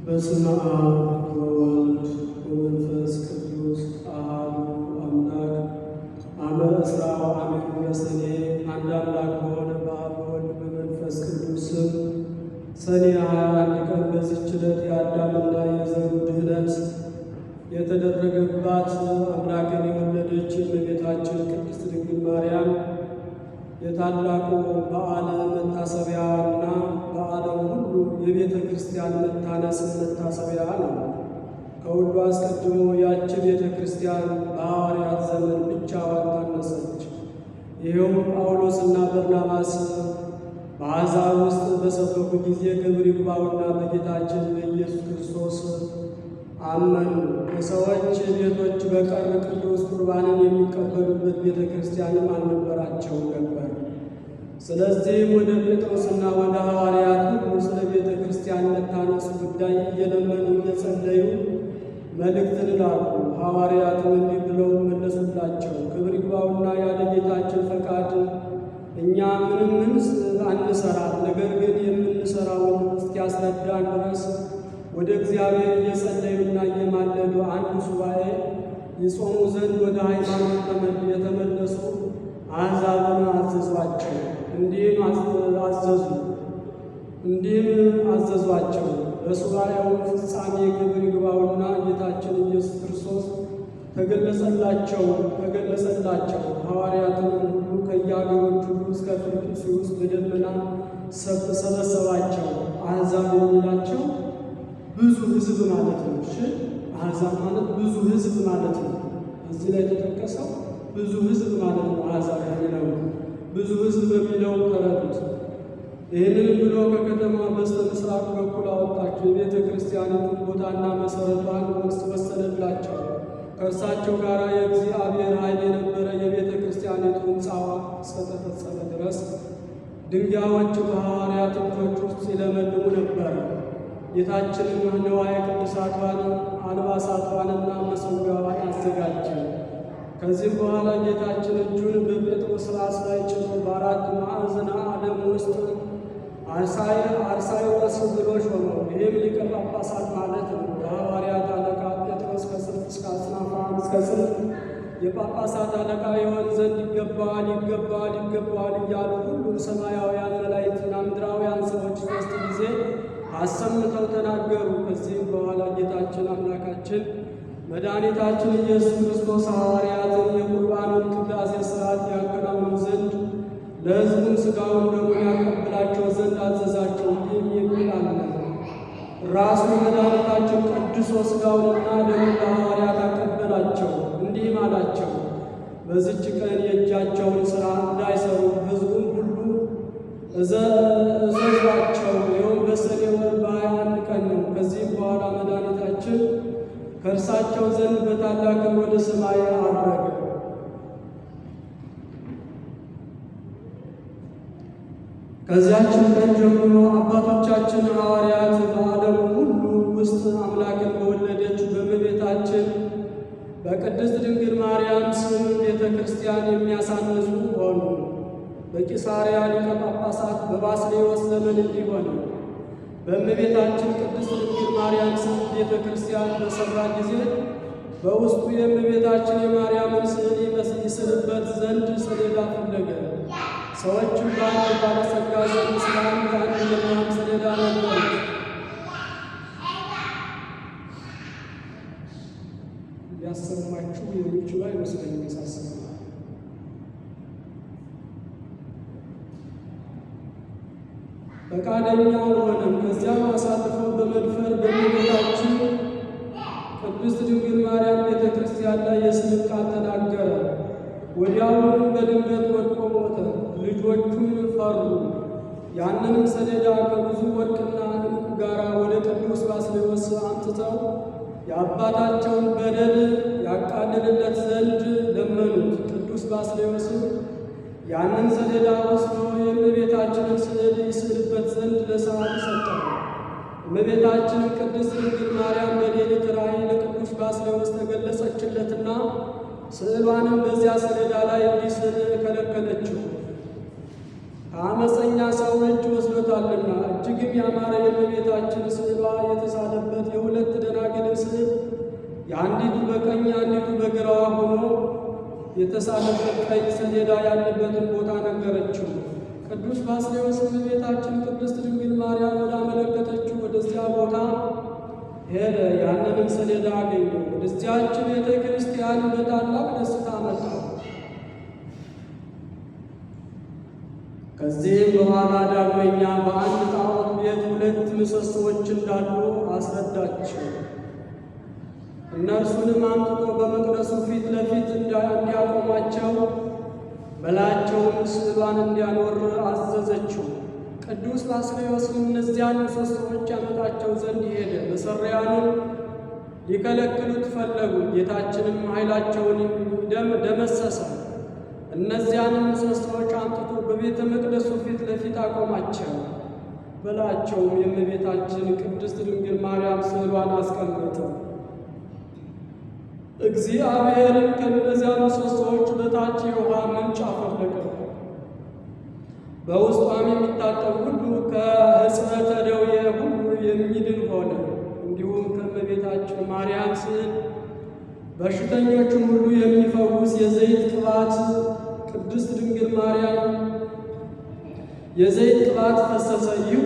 በስመ አብ ወወልድ ወመንፈስ ቅዱስ አሐዱ አምላክ አመ ዕስራ ወአሜኑ ለሰኔ። አንድ አምላክ በሆነ በአብ ወወልድ በመንፈስ ቅዱስ ስም ሰኔ 21 ቀን በዚህች ዕለት የአዳምና የዘሩ ድኅነት የተደረገባት አምላክን የወለደች የእመቤታችን ቅድስት ድንግል ማርያም የታላቁ በዓለ መታሰቢያና በዓለም ሁሉ የቤተ ክርስቲያን መታነጽ መታሰቢያ ነው። ከሁሉ አስቀድሞ ያች ቤተ ክርስቲያን በሐዋርያት ዘመን ብቻዋን ታነጸች። ይኸውም ጳውሎስና በርናባስ በአሕዛብ ውስጥ በሰበኩ ጊዜ ክብር ይግባውና በጌታችን በኢየሱስ ክርስቶስ አመኑ። ከሰዎች ቤቶች በቀር ቅዱስ ቁርባንን የሚቀበሉበት ቤተ ክርስቲያንም አልነበራቸውም ነበር። ስለዚህም ወደ ጴጥሮስና ወደ ሐዋርያት ሁሉ ስለ ቤተ ክርስቲያን መታነጽ ጉዳይ እየለመኑ እየጸለዩ መልእክትን ላኩ። ሐዋርያትም እንዲህ ብለው መለሱላቸው፣ ክብር ይግባውና ያለ ጌታችን ፈቃድ እኛ ምንም አንሰራም። ነገር ግን የምንሰራውን እስኪያስረዳን ድረስ ወደ እግዚአብሔር እየጸለዩና እየማለዱ አንድ ሱባኤ ይጾሙ ዘንድ ወደ ሃይማኖት የተመለሱ አሕዛብን አዘዟቸው። እንዲህም አዘዟቸው። በሱባኤው ፍጻሜ ክብር ይግባውና ጌታችን ኢየሱስ ክርስቶስ ተገለጸላቸው። ሐዋርያትን ሁሉ ከየአገሮች ሁሉ እስከ ፊልጵስዩስ በደመና ሰበሰባቸው። አሕዛብ የሚላቸው ብዙ ሕዝብ ማለት ነው። አሕዛብ ማለት ብዙ ሕዝብ ማለት ነው። እዚህ ላይ የተጠቀሰው ብዙ ሕዝብ ማለት ነው። አሕዛብ የሚለው ብዙ ሕዝብ በሚለው ተረዱት። ይህንን ብሎ ከከተማ በስተ ምስራቅ በኩል አወጣቸው። የቤተ ክርስቲያኒቱን ቦታና መሠረቷን ወሰነላቸው። ከእርሳቸው ጋር የእግዚአብሔር ኃይል የነበረ የቤተ ክርስቲያኒቱ ሕንፃዋ እስከተፈጸመ ድረስ ድንጋዮች በሐዋርያት እጆች ውስጥ ይለመልሙ ነበር። ጌታችንም ንዋየ ቅድሳቷን አልባሳቷንና መሠዊያዋን አዘጋጀ። ከዚህም በኋላ ጌታችን እጁን በጴጥሮስ ራስ ላይ ጭኖ በአራት ማዕዘነ ዓለም ውስጥ አርሳዮስ ብሎ ሾመው። ይህም ሊቀ ጳጳሳት ማለት ነው። የሐዋርያት አለቃ ጴጥሮስ ከጽንፍ እስከ አጽናፈ ዓለም እስከ ጽንፍ የጳጳሳት አለቃ የሆን ዘንድ ይገባዋል እያሉ ሁሉም ሰማያውያን መላእክትና ምድራውያን ሰዎች ሦስት ጊዜ አሰምተው ተናገሩ። ከዚህም በኋላ ጌታችን አምላካችን መድኃኒታችን ኢየሱስ ክርስቶስ ሐዋርያትን የቁርባኑን ቅዳሴ ሥርዓት ያከናውኑ ዘንድ ለሕዝቡም ሥጋውን ደሙን ያቀብላቸው ዘንድ አዘዛቸው። እንዲህም የሚል አለ። ራሱ መድኃኒታችን ቀድሶ ሥጋውንና ደሙን ለሐዋርያት አቀበላቸው። እንዲህም አላቸው፣ በዚች ቀን የእጃቸውን ሥራ እንዳይሰሩ ሕዝቡም ሁሉ እዘዟቸው። ይኸውም በሰኔ ወር በ21 ቀን ነው። ከዚህም በኋላ መድኃኒታችን ከእርሳቸው ዘንድ በታላቅ ወደ ሰማይ አረገ። ከዚያችን ቀን ጀምሮ አባቶቻችን ሐዋርያት በዓለሙ ሁሉ ውስጥ አምላክን በወለደች በእመቤታችን በቅድስት ድንግል ማርያም ስም ቤተ ክርስቲያን የሚያሳንጹ ሆኑ። በቂሳርያ ሊቀ ጳጳሳት በባስልዮስ ዘመን እንዲህ ሆነ። በእመቤታችን ቅድስት ድንግል ማርያም ስም ቤተ ክርስቲያን በሠራ ጊዜ በውስጡ የእመቤታችን የማርያምን ስዕል ይስልበት ዘንድ ሰሌዳ ፈለገ። ሰዎችም በአንድ ባለጸጋ ዘንድ ስለ አንድ የማርያም ሰሌዳ ነበሩ። ሊያሰማችሁ የሚችሉ አይመስለኝም ሳስበው። ፈቃደኛ አልሆነም። ከዚያም አሳልፈው በመድፈር በእመቤታችን ቅድስት ድንግል ማርያም ቤተ ክርስቲያን ላይ የስድብ ቃል ተናገረ። ወዲያውኑ በድንገት ወድቆ ሞተ። ልጆቹም ፈሩ። ያንንም ሰሌዳ ከብዙ ወርቅና ዕንቁ ጋር ወደ ቅዱስ ባስልዮስ አምጥተው የአባታቸውን በደል ያቃልልለት ዘንድ ለመኑት። ቅዱስ ባስልዮስም ያንን ሰሌዳ ወስዶ የእመቤታችንን ስዕል ይስልበት ዘንድ ለሰዓሊ ሰጠው። እመቤታችንን ቅድስት ድንግል ማርያም በሌሊት ራእይ ለቅዱስ ባስልዮስ ተገለጸችለትና ስዕሏንም በዚያ ሰሌዳ ላይ እንዲስል ከለከለችው። ከአመፀኛ ሰው እጅ ወስዶታልና እጅግም ያማረ የእመቤታችን ስዕሏ የተሳለበት የአንዲቱ በቀኝ የአንዲቱ በግራዋ ሆኖ የተሳለበት ቀይ ሰሌዳ ያለበትን ቦታ ነገረችው። ቅዱስ ባስልዮስ እመቤታችን ቅድስት ድንግል ማርያም ወዳመለከተችው ወደዚያ ቦታ ሄደ። ያንንም ሰሌዳ አገኘ። ወደዚያች ቤተ ክርስቲያን በታላቅ ደስታ መጣ። ከዚህም በኋላ ዳግመኛ በአንድ ጣዖት ቤት 2 ምሰሶዎች እንዳሉ አስረዳቸው። እነርሱንም አምጥቶ በመቅደሱ ፊት ለፊት እንዲያቆማቸው በላያቸውም ስዕሏን እንዲያኖር አዘዘችው። ቅዱስ ባስልዮስም እነዚያን ምሰሶዎች ያመጣቸው ዘንድ ሄደ። መሠሪያኑን ሊከለክሉት ፈለጉ። ጌታችንም ኃይላቸውን ደመሰሰ። እነዚያንም ምሰሶዎች አምጥቶ በቤተ መቅደሱ ፊት ለፊት አቆማቸው። በላያቸውም የእመቤታችን ቅድስት ድንግል ማርያም ስዕሏን አስቀመጠ። እግዚአብሔርን ከእነዚያ ምሰሶዎች በታች የውሃ ምንጭ አፈለቀ። በውስጧም የሚታጠብ ሁሉ ከሕጽበተ ደዌ ሁሉ የሚድን ሆነ። እንዲሁም ከእመቤታችን ማርያም ስዕል በሽተኞችን ሁሉ የሚፈውስ የዘይት ቅባት ቅድስት ድንግል ማርያም የዘይት ቅባት ፈሰሰ። ይህ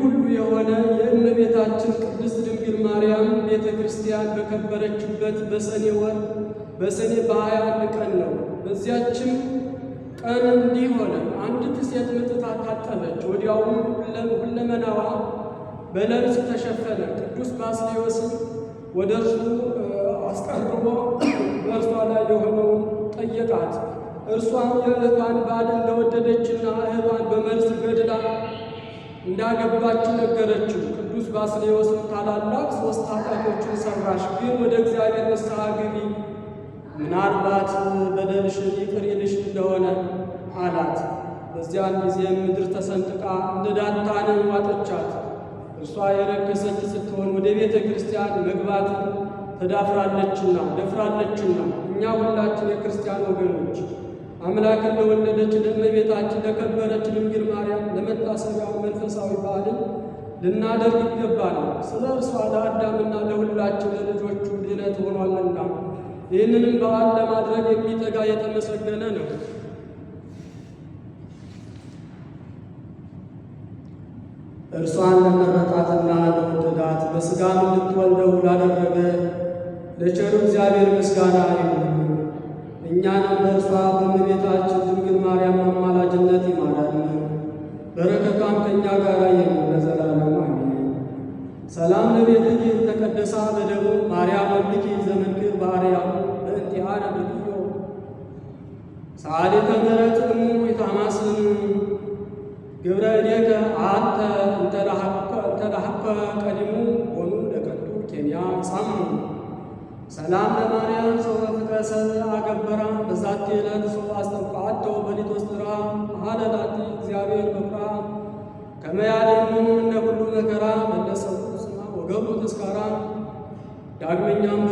ሁሉ የሆነ የእመቤታችን ቅድስት ድንግል ማርያም ቤተ ክርስቲያን በከበረችበት በሰኔ ወር በሰኔ በ21 ቀን ነው። በዚያችም ቀን እንዲህ ሆነ። አንዲት ሴት ምጥ ታጠበች። ወዲያውም ሁለመናዋ በለምጽ ተሸፈነ። ቅዱስ ባስልዮስም ወደ እርሱ አስቀርቦ በእርሷ ላይ የሆነውን ጠየቃት። እርሷም የእህቷን ባል እንደወደደችና እህቷን በመርዝ ገድላ እንዳገባችው ነገረችው። ቅዱስ ባስልዮስም ታላላቅ 3 ኃጢአቶችን ሠራሽ፣ ግን ወደ እግዚአብሔር ንስሐ ግቢ፣ ምናልባት በደልሽን ይቅር ይልሽ እንደሆነ አላት። በዚያን ጊዜም ምድር ተሰንጥቃ እንደ ዳታን ዋጠቻት። እርሷ የረከሰች ስትሆን ወደ ቤተ ክርስቲያን መግባት ተዳፍራለችና ደፍራለችና እኛ ሁላችን የክርስቲያን ወገኖች አምላክን ለወለደች ለእመቤታችን ለከበረች ድንግል ማርያም ለመታሰቢያው መንፈሳዊ በዓልን ልናደርግ ይገባናል። ስለ እርሷ ለአዳምና ለሁላችን ለልጆቹ ድኅነት ሆኗልና ይህንንም በዓል ለማድረግ የሚተጋ የተመሰገነ ነው። እርሷን ለመረጣትና ለወደዳት በሥጋም እንድትወልደው ላደረገ ለቸሩ እግዚአብሔር ምስጋና ይሁን። እኛንም በእርሷ በእመቤታችን ድንግል ማርያም አማላጅነት ይማረን፣ በረከቷም ከእኛ ጋር ይሁን ለዘላለሙ አሜን። ሰላም ለቤትኪ ተቀደሳ በደሙ ማርያም እምኪ ዘመንክር በአርያም በእንቲአነ ብልዮ ሰዓሊተ ምሕረት እሙ ይታማስን ግብረ እዴከ አንተ እንተላሃከ ቀዲሙ ሆኑ ለቀዱ ኬንያ ሳሙ ሰላም ለማርያም ሰው ፍቅረ ሰብእ አገበራ በዛቲ ዕለት ሰው አስተብቃቶ በሊቶስጥራ ሀለላቲ እግዚአብሔር በኩራ ከመያሌሙ እነ ሁሉ መከራ መለሰው ስማ ወገቡ ተስካራ። ዳግመኛም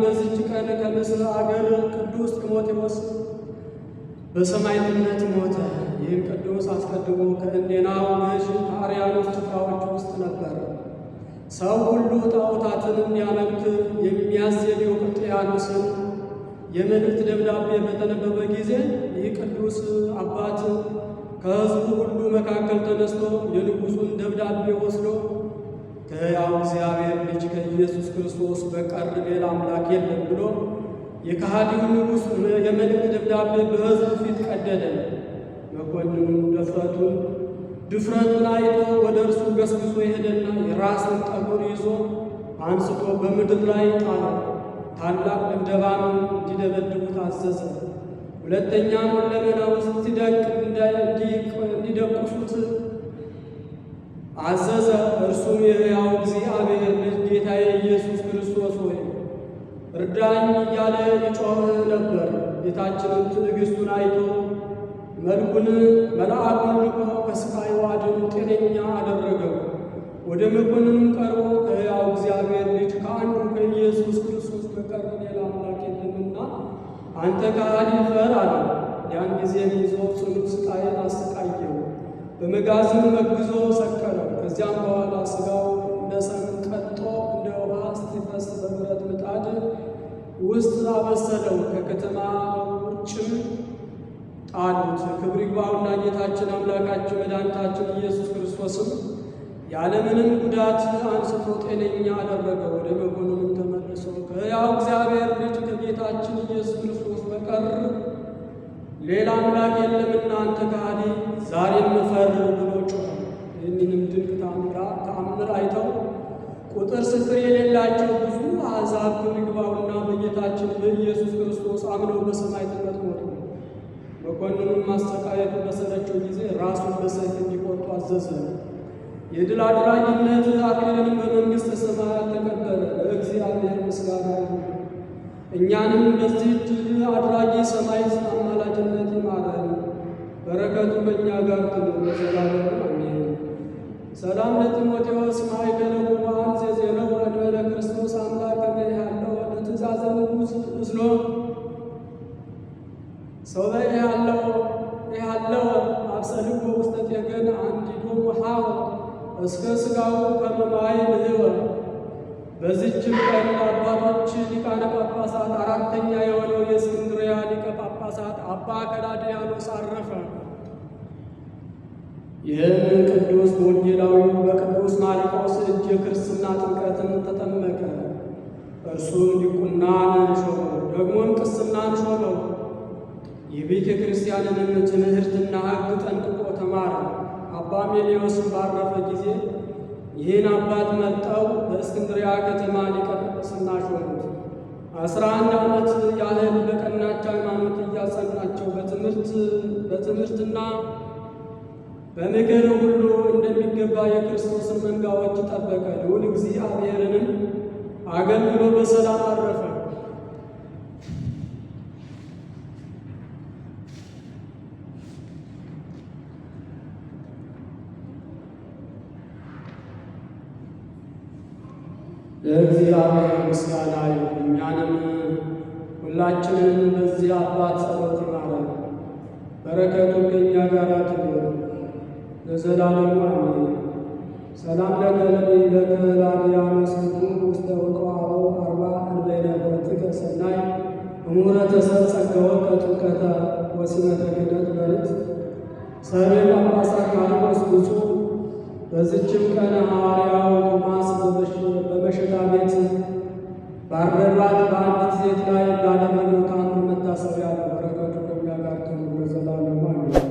በዚች ቀን ከምስር አገር ቅዱስ ጢሞቴዎስ በሰማዕትነት ሞተ። ይህም ቅዱስ አስቀድሞ ከእንዴናው ገዥ ከአርያኖስ ጭፍራዎች ውስጥ ነበር። ሰው ሁሉ ጣዖታትን እንዲያመልክ የሚያዝ የዲዮቅልጥያኖስን የመልእክት ደብዳቤ በተነበበ ጊዜ ይህ ቅዱስ አባት ከሕዝቡ ሁሉ መካከል ተነስቶ የንጉሡን ደብዳቤ ወስዶ ከሕያው እግዚአብሔር ልጅ ከኢየሱስ ክርስቶስ በቀር ሌላ አምላክ የለም ብሎ የከሃዲው ንጉሥ የመልእክት ደብዳቤ በሕዝቡ ፊት ቀደደ። መኮንኑም ድፍረቱን አይቶ ወደ እርሱ ገስግሶ የሄደና የራሱን ጠጉር ይዞ አንስቶ በምድር ላይ ጣለው። ታላቅ ድብደባም እንዲደበድቡት አዘዘ። ሁለተኛም ሁለመና ውስጥ እንዲደቁሱት አዘዘ። እርሱም የሕያው እግዚአብሔር ልጅ ጌታዬ ኢየሱስ ክርስቶስ ሆይ እርዳኝ እያለ ይጮህ ነበር። ጌታችንም ትዕግሥቱን አይቶ መልአኩን ልኮ ከሥቃዩ አድኖ ጤነኛ አደረገው። ወደ መኮንኑም ቀርቦ ከሕያው እግዚአብሔር ልጅ ከአንዱ ከኢየሱስ ክርስቶስ በቀር ሌላ አምላክ የለምና አንተ ከሃዲ ፈር አለው። ያን ጊዜም ይዞ ጽኑ ሥቃይን አሰቃየው። በመጋዝም መግዞ ሰቀለው። ከዚያም በኋላ ሥጋው እንደ ሰም ውስጥ አበሰለው፣ ከከተማ ውጭም ጣሉት። ክብር ይግባውና ጌታችን አምላካችን መድኃኒታችን ኢየሱስ ክርስቶስም ያለምንም ጉዳት አንስቶ ጤነኛ አደረገው። ወደ መኮንኑም ተመልሶ ከሕያው እግዚአብሔር ልጅ ከጌታችን ኢየሱስ ክርስቶስ በቀር ሌላ አምላክ የለምና አንተ ከሃዲ ዛሬም እፈር ብሎ ጮኸ። ይህንንም ድንቅ ተአምር አይተው ቁጥር ስፍር የሌላቸው ብዙ አሕዛብ ክብር ይግባውና በጌታችን በኢየሱስ ክርስቶስ አምነው በሰማዕትነት ሞቱ። መኮንኑም ማሰቃየቱ በሰለቸው ጊዜ ራሱን በሰይፍ እንዲቆርጡ አዘዘ። የድል አድራጊነት አክሊልንም በመንግሥተ ሰማያት ተቀበለ። ለእግዚአብሔር ምስጋና ይሁን። እኛንም በዚህ ድል አድራጊ ሰማዕት አማላጅነት ይማረን፣ በረከቱ በእኛ ጋር ትኑር ለዘላለሙ አሜን። ሰላም ለጢሞቴዎስ ማእከለ ጉባኤ ዘዜነው እንበለ ክርስቶስ አምላክ ያለው ለትእዛዘ ንጉሥ እስሎ ሰው ያለው አብሰልዎ ውስተ ጤገን አንዲዶ ውሃው እስከ ሥጋው ከመማይ ምህወ። በዚችም ቀን አባቶች ሊቃነ ጳጳሳት አራተኛ የሆነው የእስክንድርያ ሊቀ ጳጳሳት አባ ከላድያኖስ አረፈ። ይህም ቅዱስ ወንጌላዊ በቅዱስ ማርቆስ እጅ የክርስትና ጥምቀትን ተጠመቀ። እርሱም ዲቁናን ሾመው፣ ደግሞም ቅስናን ሾመው። የቤተ ክርስቲያንንም ትምህርትና ሕግ ጠንቅቆ ተማረ። አባ ሜሌዎስም ባረፈ ጊዜ ይህን አባት መርጠው በእስክንድርያ ከተማ ሊቀ ጵጵስና ሾሙት። 11 ዓመት ያህል በቀናች ሃይማኖት እያጸናቸው በትምህርትና በምክር ሁሉ እንደሚገባ የክርስቶስን መንጋዎች ጠበቀ። ልዑል እግዚአብሔርንም አገልግሎ በሰላም አረፈ። ለእግዚአብሔር ምስጋና ይሁን። እኛንም ሁላችንን በዚህ አባት ጸሎት ይማረን፣ በረከቱ ከእኛ ጋር ትኑር ለዘላለሙ አሜን። ሰላም ለከላድያኖስ ውስተ ውቅዋሮ 40 እንበይነ በትከ ሰናይ እሙረ ተሰብ ጸገወ ከጥምቀተ ወሲመተ ክህነት በርት ሰሬ ጳጳሳት ማርቆስ ብፁዕ። በዚችም ቀን ሐዋርያው ቶማስ በመሸታ ቤት ባረዷት በአንዲት ሴት ላይ ላደረገው ተአምር መታሰቢያ ነው። በረከቱ ከእኛ ጋር ትኑር ለዘላለሙ አሜን።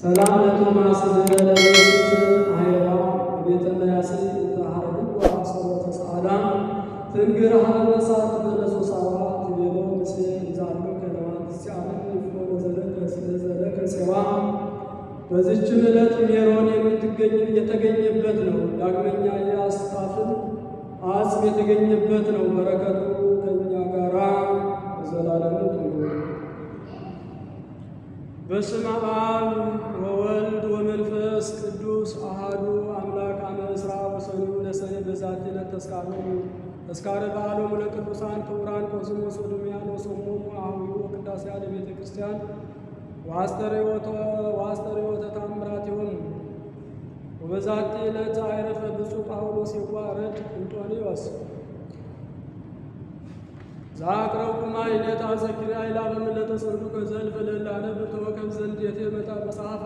ሰላም ለቶማስ ዘለለቤት አይባ ቤተ መያስ ተሐርድዋ ጸሎተ ሰዓዳ ትንግር ሀለመሳት በለሶሳዋ ትቤሎ ምስ ይዛሉ ከለማት ሲአለ ይፎ ዘለከ ፄዋ። በዚችም ዕለት ሜሮን የተገኘበት ነው። ዳግመኛ የአስታፍን አጽም የተገኘበት ነው። በረከቱ ከእኛ ጋራ ለዘላለሙ ትኑር። በስመ አብ ወወልድ ወመንፈስ ቅዱስ አሐዱ አምላክ አመ ዕስራ ወሰኑ ለሰኔ በዛቲ ዕለት ተስካረ በዓሎሙ ለቅዱሳን ክቡራን ቆስሞስ ወድምያኖስ ወሞሙ አኀዊሁ ወቅዳሴያ ለቤተ ክርስቲያን ወአስተርእዮተ ተአምራቲሆሙ። ወበዛቲ ዕለት አይረፈ ብፁዕ ጳውሎስ የዋረድ እንጦንዮስ ዛቅረብኩማ ይኔታ ዘኪርያ ይላበም ለተሰንዱቀ ዘልፈ ለላነብ ተወከብ ዘንድ የቴመጣ መጽሐፈ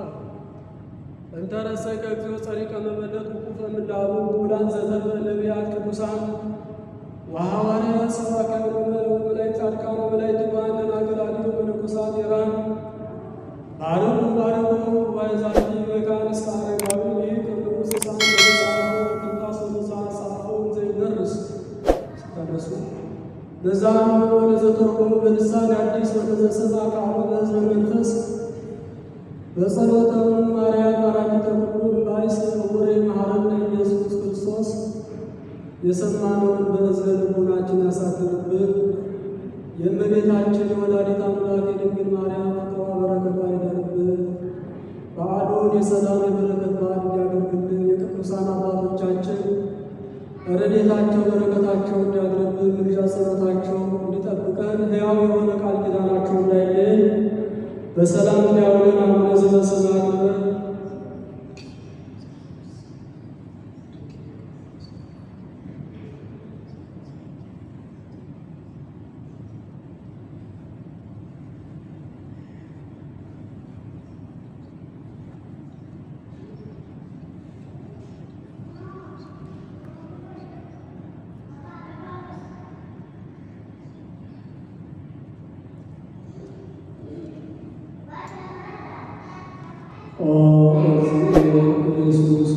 እንተረሰከ እግዚኦ ጸሪቀ መበለት ውቁፈ ምላሉ ውላን ዘተርፈ ነቢያት ቅዱሳን ወሐዋርያት ሰባክያን ወመላእክት ጻድቃን ወመላእክት ትጉሃን ደናግል አድኅኖ መነኮሳት ኢራን ባረኩ ባይዛቲ መካን እስከ አረጋዊ ቅዱስ ሳን በመጽሐፉ ቅዱስ ወመጽሐፍ ጻፈው ዘይደርስ ተደሱ በዛም ወለዘተርጎሙ በልሳን አዲስ ወለዘሰማ ቃሉ በሕዝበ መንፈስ በጸሎተ ማርያም አራቂተ ኩሉ ባይስ ወሬ መሐረነ ኢየሱስ ክርስቶስ የሰማነውን በሕዝበ ልቡናችን ያሳድርብን። የእመቤታችን የወላዲተ አምላክ የድንግል ማርያም ፍቅሯ በረከቷ ይደርብን። በዓሉን የሰላም የበረከት በዓል እንዲያደርግልን የቅዱሳን አባቶቻችን ረድኤታቸው በረከታቸው እንዲያድርብን ምልጃ ጸሎታቸው እንዲጠብቀን ሕያው የሆነ ቃል ኪዳናቸው እንዳይለየን በሰላም እንዲያውለን አቡነ ዘበሰማያት ይበል። ኦ ኢየሱስ